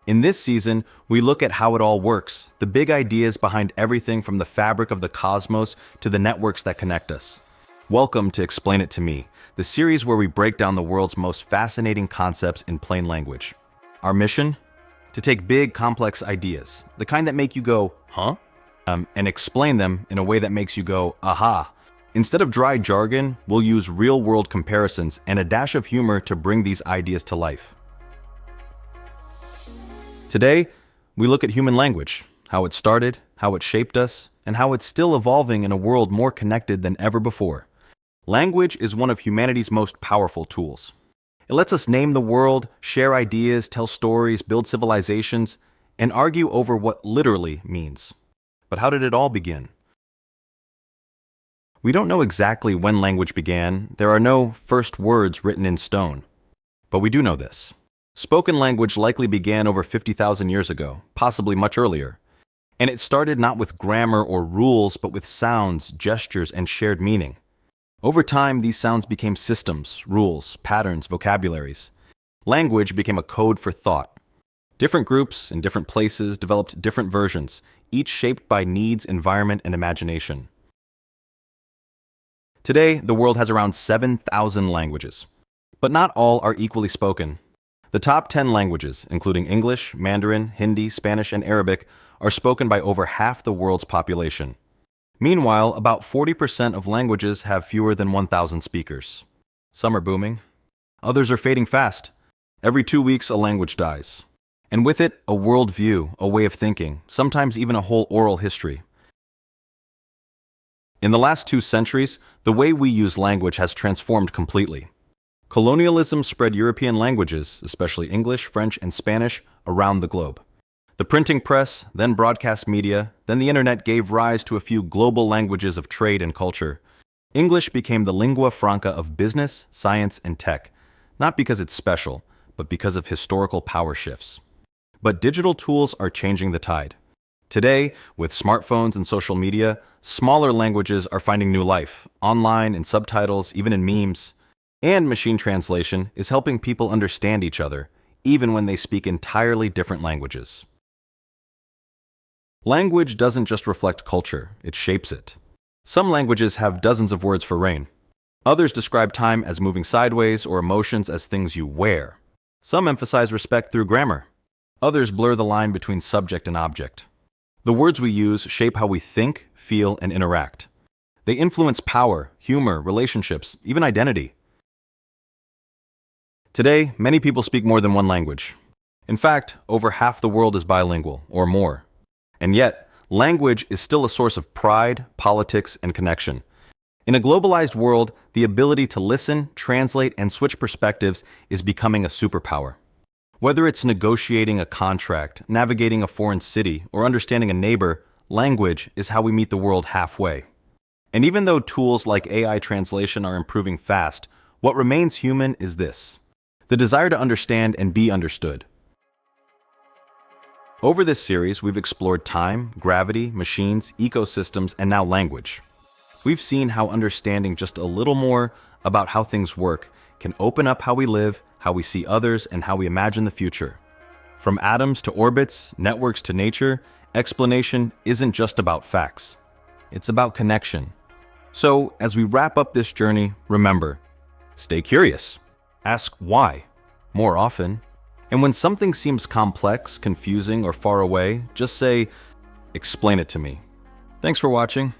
In this season, we look at how it all works, the big ideas behind everything from the fabric of the cosmos to the networks that connect us. Welcome to Explain It to Me, the series where we break down the world's most fascinating concepts in plain language. Our mission? To take big, complex ideas, the kind that make you go, huh? And explain them in a way that makes you go, aha. Instead of dry jargon, we'll use real-world comparisons and a dash of humor to bring these ideas to life. Today, we look at human language, how it started, how it shaped us, and how it's still evolving in a world more connected than ever before. Language is one of humanity's most powerful tools. It lets us name the world, share ideas, tell stories, build civilizations, and argue over what literally means. But how did it all begin? We don't know exactly when language began. There are no first words written in stone. But we do know this. Spoken language likely began over 50,000 years ago, possibly much earlier. And it started not with grammar or rules, but with sounds, gestures, and shared meaning. Over time, these sounds became systems, rules, patterns, vocabularies. Language became a code for thought. Different groups in different places developed different versions, each shaped by needs, environment, and imagination. Today, the world has around 7,000 languages. But not all are equally spoken. The top 10 languages, including English, Mandarin, Hindi, Spanish, and Arabic, are spoken by over half the world's population. Meanwhile, about 40% of languages have fewer than 1,000 speakers. Some are booming. Others are fading fast. Every 2 weeks, a language dies. And with it, a worldview, a way of thinking, sometimes even a whole oral history. In the last 2 centuries, the way we use language has transformed completely. Colonialism spread European languages, especially English, French, and Spanish, around the globe. The printing press, then broadcast media, then the internet gave rise to a few global languages of trade and culture. English became the lingua franca of business, science, and tech, not because it's special, but because of historical power shifts. But digital tools are changing the tide. Today, with smartphones and social media, smaller languages are finding new life, online, in subtitles, even in memes. And machine translation is helping people understand each other, even when they speak entirely different languages. Language doesn't just reflect culture, it shapes it. Some languages have dozens of words for rain. Others describe time as moving sideways or emotions as things you wear. Some emphasize respect through grammar. Others blur the line between subject and object. The words we use shape how we think, feel, and interact. They influence power, humor, relationships, even identity. Today, many people speak more than one language. In fact, over half the world is bilingual, or more. And yet, language is still a source of pride, politics, and connection. In a globalized world, the ability to listen, translate, and switch perspectives is becoming a superpower. Whether it's negotiating a contract, navigating a foreign city, or understanding a neighbor, language is how we meet the world halfway. And even though tools like AI translation are improving fast, what remains human is this: the desire to understand and be understood. Over this series, we've explored time, gravity, machines, ecosystems, and now language. We've seen how understanding just a little more about how things work can open up how we live, how we see others, and how we imagine the future. From atoms to orbits, networks to nature, explanation isn't just about facts. It's about connection. So, as we wrap up this journey, remember, stay curious. Ask why more often. And when something seems complex, confusing, or far away, just say, "Explain it to me." Thanks for watching.